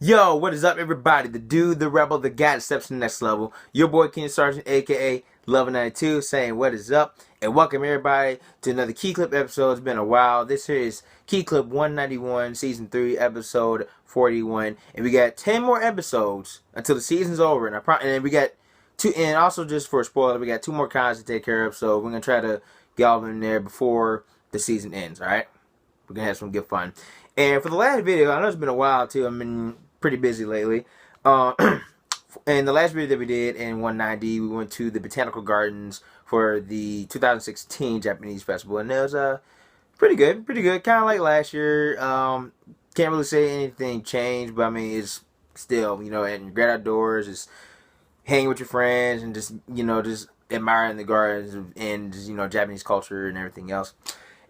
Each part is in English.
Yo, what is up, everybody? The dude, the rebel, the guy that steps to the next level. Your boy Ken Sargent, aka Love92, saying what is up, and welcome everybody to another Key Clip episode. It's been a while. This here is Key Clip 191, Season 3, Episode 41, and we got 10 more episodes until the season's over. And we got two, and also just for a spoiler, we got 2 more cons to take care of. So we're gonna try to get all of them in there before the season ends. All right, we're gonna have some good fun. And for the last video, I know it's been a while too. I've been pretty busy lately. And the last video that we did in 190, we went to the Botanical Gardens for the 2016 Japanese Festival, and it was pretty good, kind of like last year. Can't really say anything changed, but I mean it's still and great outdoors, just hanging with your friends and just admiring the gardens and just, Japanese culture and everything else.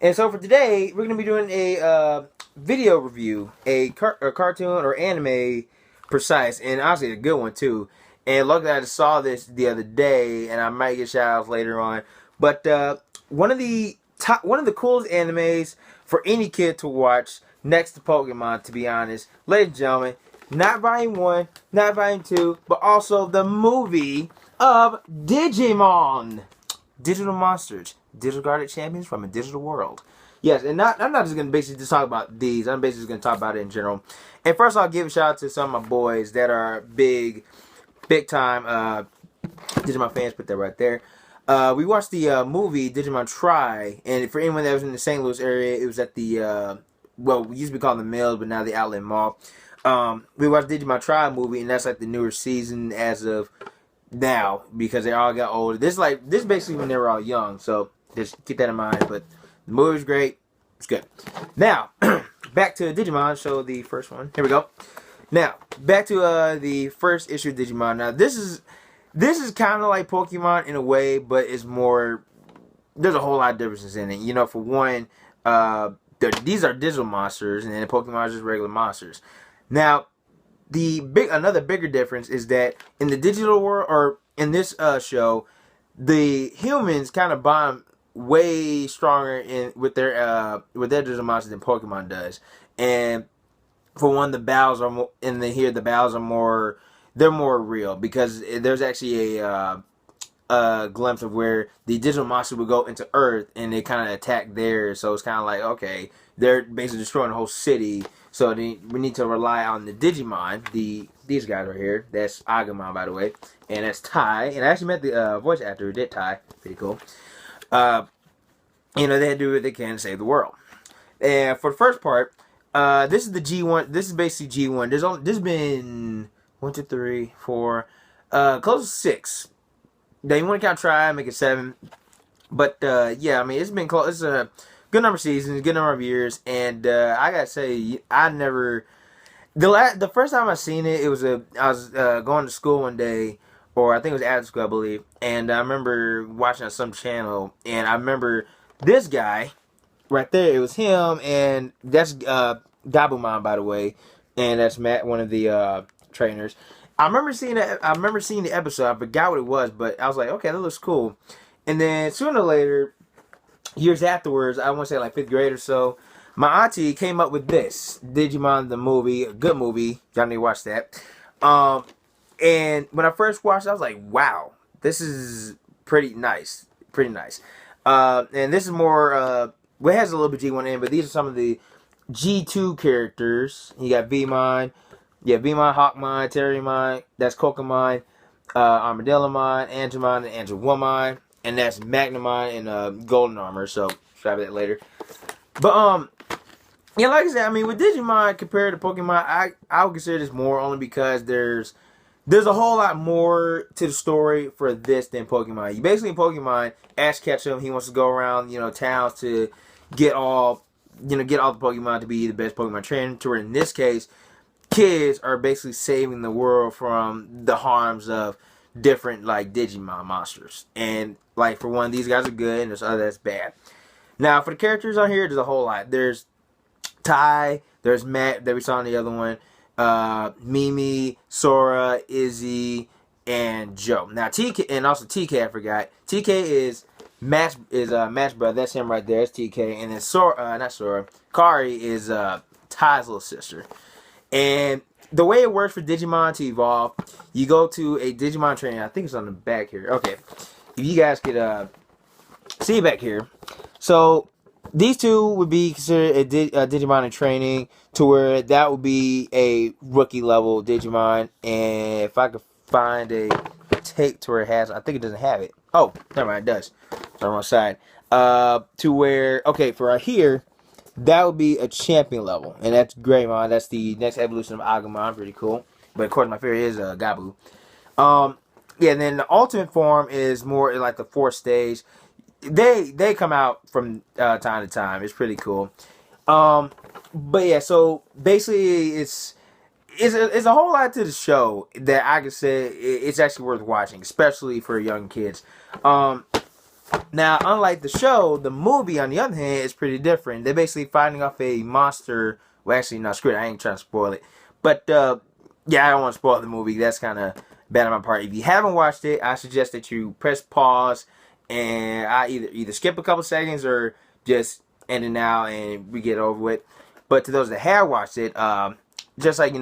And so for today, we're going to be doing a video review, a cartoon or anime precise, and honestly a good one too. And luckily I just saw this the other day, and I might get shout outs later on. But one of the coolest animes for any kid to watch, next to Pokemon, to be honest, ladies and gentlemen. Not Volume 1, not Volume 2, but also the movie of Digimon. Digital monsters, digital guarded champions from a digital world. Yes, and I'm not just going to basically just talk about these. I'm basically just going to talk about it in general. And first I'll give a shout out to some of my boys that are big time Digimon fans. Put that right there. We watched the movie Digimon Try, and for anyone that was in the St. Louis area, it was at the, we used to be called the Mills, but now the Outlet Mall. We watched Digimon Try movie, and that's like the newer season as of now because they all got older. This basically when they were all young, so just keep that in mind. But the movie's great. It's good. Now, back to Digimon. Show the first one. Here we go. Now, back to the first issue of Digimon. Now, this is kind of like Pokemon in a way, but it's more. There's a whole lot of differences in it. For one, these are digital monsters, and then Pokemon are just regular monsters. Now, another bigger difference is that in the digital world, or in this show, the humans kind of bond way stronger with their digital monsters than Pokemon does. And for one, the battles are more the battles are more, they're more real because there's actually a glimpse of where the digital monster would go into Earth and they kind of attack there. So it's kind of like, okay, they're basically destroying the whole city. So we need to rely on the Digimon, these guys right here. That's Agumon, by the way, and that's Tai. And I actually met the voice actor who did Tai. Pretty cool. They had to do what they can to save the world. And for the first part, this is the G1. This is basically G1. There's been 1, 2, 3, 4, close to 6. Now you want to count Try, make it 7. But yeah, I mean it's been close. It's a good number of seasons, good number of years, and I gotta say, I never. The first time I seen it, I was going to school one day, or I think it was after school, I believe, and I remember watching on some channel, and I remember this guy right there. It was him, and that's Gabumon, by the way, and that's Matt, one of the trainers. I remember seeing that. I remember seeing the episode. I forgot what it was, but I was like, okay, that looks cool. And then sooner or later, years afterwards, I want to say like 5th grade or so, my auntie came up with this Digimon the movie, a good movie. Y'all need to watch that. And when I first watched it, I was like, wow, this is pretty nice, and this is more. Well, it has a little bit G1 in, but these are some of the G2 characters. You got Vmon, Vmon, Hawkmon, Terriermon. That's Kokomon, Armadillomon, Angemon, and Angelwomon. And that's Magnamon and Golden Armor, so try that later. But like I said, I mean with Digimon compared to Pokemon, I would consider this more only because there's a whole lot more to the story for this than Pokemon. You basically in Pokemon, Ash Ketchum, he wants to go around towns to get all the Pokemon to be the best Pokemon trainer. To where in this case, kids are basically saving the world from the harms of different like Digimon monsters. And like for one, these guys are good, and there's other that's bad. Now for the characters on here, there's a whole lot. There's Tai, there's Matt that we saw in the other one, Mimi, Sora, Izzy, and Joe. Now TK, and also TK, I forgot. TK is Matt's brother. That's him right there. That's TK. And then Sora, not Sora. Kari is Ty's little sister. And the way it works for Digimon to evolve, you go to a Digimon training. I think it's on the back here. Okay, if you guys could see back here. So these two would be considered a Digimon in training, to where that would be a rookie level Digimon. And if I could find a tape to where it has, I think it doesn't have it. Oh, never mind, it does. It's on the wrong side. To where, okay, for right here, that would be a champion level, and that's Greymon. That's the next evolution of Agumon. Pretty cool. But of course, my favorite is Gabu. Yeah. And then the ultimate form is more like the fourth stage. They come out from time to time. It's pretty cool. But yeah, so basically, it's a whole lot to the show that I can say it's actually worth watching, especially for young kids. Now, unlike the show, the movie, on the other hand, is pretty different. They're basically fighting off a monster. Well, actually, no, screw it. I ain't trying to spoil it. But, yeah, I don't want to spoil the movie. That's kind of bad on my part. If you haven't watched it, I suggest that you press pause and I either skip a couple seconds or just end it now and we get over with. But to those that have watched it, just like,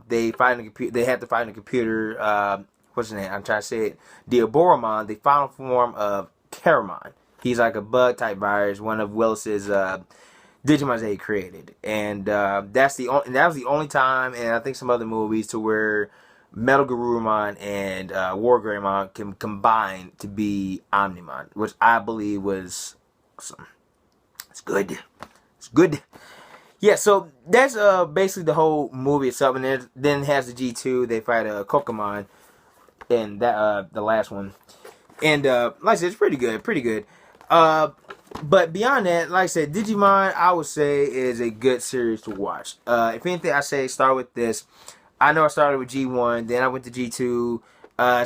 they find the computer, they have to find the computer, what's his name? I'm trying to say it. Diaboromon, the final form of Caramon. He's like a bug type virus, one of Willis's Digimons that he created, and that was the only time, and I think some other movies, to where Metal Garurumon and War Greymon can combine to be Omnimon, which I believe was awesome. It's good. It's good. Yeah, so that's basically the whole movie itself, and then it has the G2. They fight Kokomon, and that the last one. And like I said, it's pretty good, pretty good. But beyond that, like I said, Digimon, I would say, is a good series to watch. If anything, I say start with this. I know I started with G1, then I went to G2,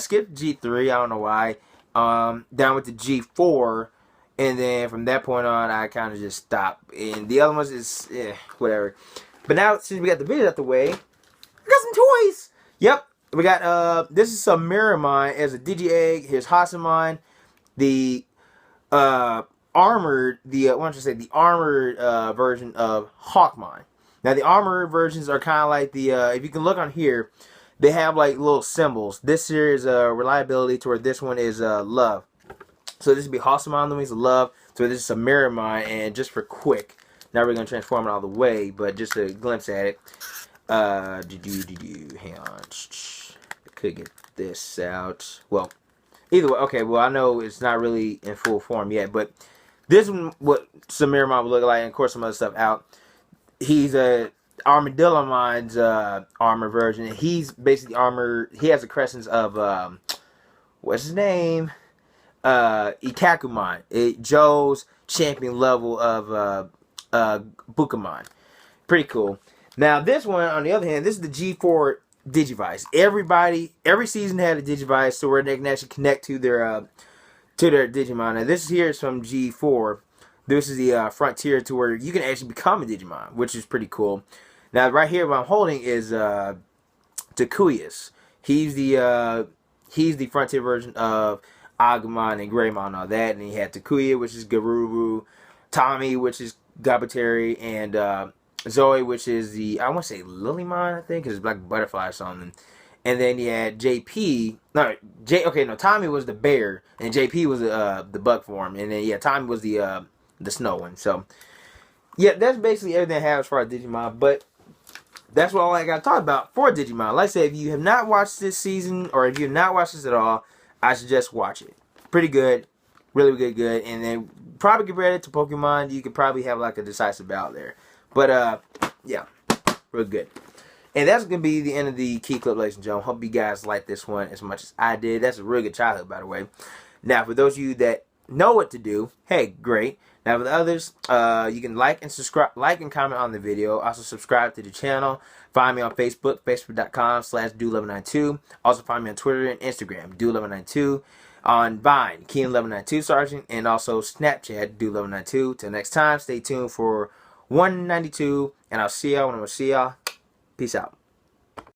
skipped G3, I don't know why. Then I went to G4, and then from that point on, I kind of just stopped. And the other ones is, whatever. But now, since we got the video out the way, I got some toys! Yep. We got, this is some Miramon as a Digi-Egg. Here's Hasamon. The, armored version of Hawkmon. Now, the armored versions are kind of like the, if you can look on here, they have like little symbols. This here is reliability, to where this one is love. So this would be Hasamon, that means love. So this is a Miramon, and just for quick, not really going to transform it all the way, but just a glimpse at it. Hang on. Could get this out. Well, either way, okay, well, I know it's not really in full form yet, but this one, what Samiramon would look like, and of course some other stuff out. He's a Armadillomon's armor version, and he's basically armor. He has the crescents of what's his name? Ikakumon. Joe's champion level of Bukamon. Pretty cool. Now this one, on the other hand, this is the G4 Digivice. Every season had a Digivice, so where they can actually connect to their Digimon. Now this here is from G4. This is the Frontier, to where you can actually become a Digimon, which is pretty cool. Now right here, what I'm holding is Takuyas. He's the Frontier version of Agumon and Greymon and all that. And he had Takuya, which is Garuru, Tommy, which is Gabateri, and Zoe, which is the, I want to say Lilymon, I think, because it's like butterfly or something. And then you had JP. Tommy was the bear, and JP was the bug form, and then Tommy was the snow one. So yeah, that's basically everything I have as far as Digimon. But that's what all I got to talk about for Digimon. Like I said, if you have not watched this season, or if you have not watched this at all, I suggest watch it. Pretty good, really good. And then probably compare it to Pokemon. You could probably have like a decisive battle there. But yeah, real good. And that's going to be the end of the Key Clip, ladies and gentlemen. Hope you guys like this one as much as I did. That's a really good childhood, by the way. Now, for those of you that know what to do, hey, great. Now, for the others, you can like and comment on the video. Also, subscribe to the channel. Find me on Facebook, facebook.com/do1192. Also, find me on Twitter and Instagram, do1192. On Vine, Keen1192 Sergeant. And also Snapchat, do1192. Till next time, stay tuned for 192, and I'll see y'all when I'm going to see y'all. Peace out.